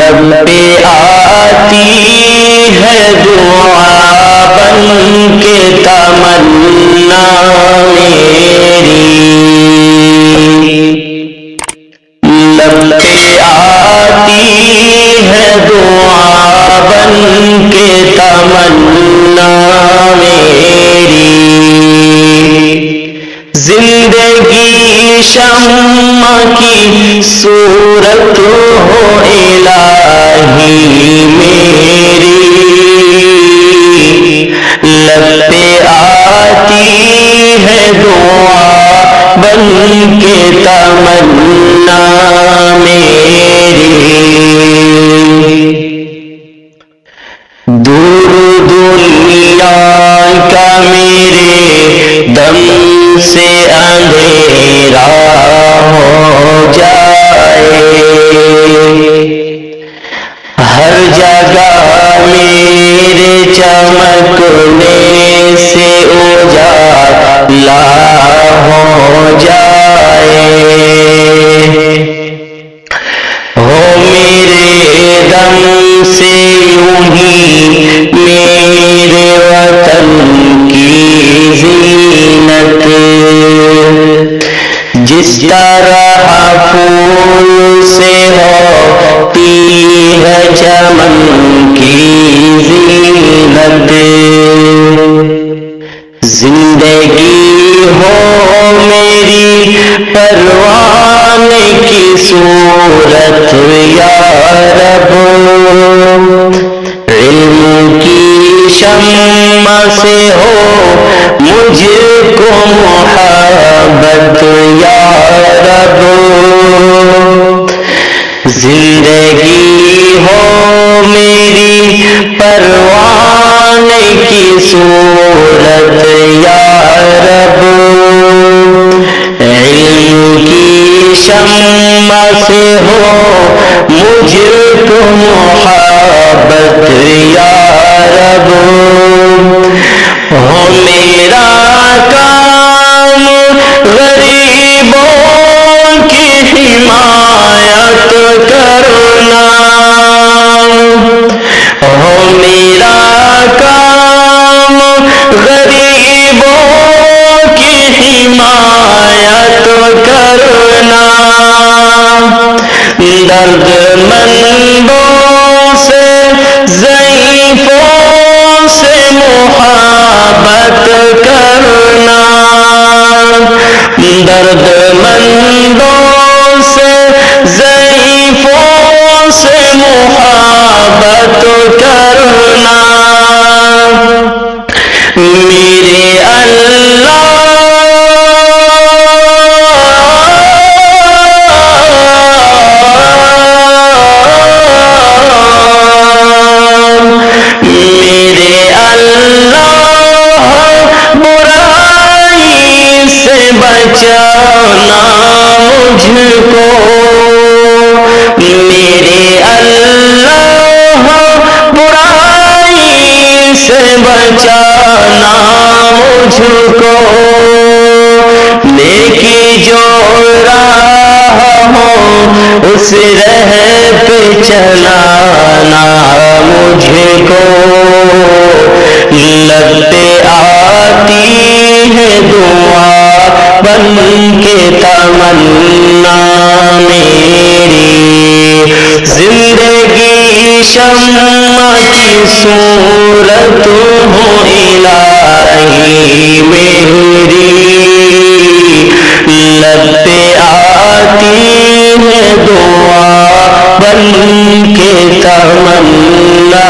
لب پہ آتی ہے دعا بن کے تمنا میری، لب پہ آتی ہے دعا بن کے تمنا میری، زندگی شمع کی صورت ہو الہی میری، لب پہ آتی ہے دعا بن کے تمنا میری، دور دنیا کا میرے دم سے اندھیرا ہو جائے، ہر جگہ میرے چمکنے سے اجالا ہو جائے، ہو میرے دم سے یوں ہی میرے وطن کی زینت، جس طرح پھول سے ہوتی ہے چمن کی زینت، زندگی ہو میری پروان کی صورت یا رب، علم کی شمع سے ہو مجھ کو محبت یا رب، زندگی ہو میری پروان کی صورت یا رب، علم کی شمع سے ہو مجھ کو محبت یا رب، ہو میرا کام غریبوں کی حمایت کرنا، ہو میرا کام غریبوں کی حمایت کرنا، درد مندوں سے ضعیفوں سے محبت کرنا، درد مندوں سے ضعیفوں سے محبت کرنا، میرے اللہ بچانا مجھ کو، میرے اللہ برائی سے بچانا مجھ کو، نیکی جو راہ ہو اس راہ پہ چلانا مجھ کو، لب پہ آتی ہے دعا بن کے تمنا میری، زندگی شمع کی صورت ہو الہی میری، لب پہ آتی ہے دعا بن کے تمنا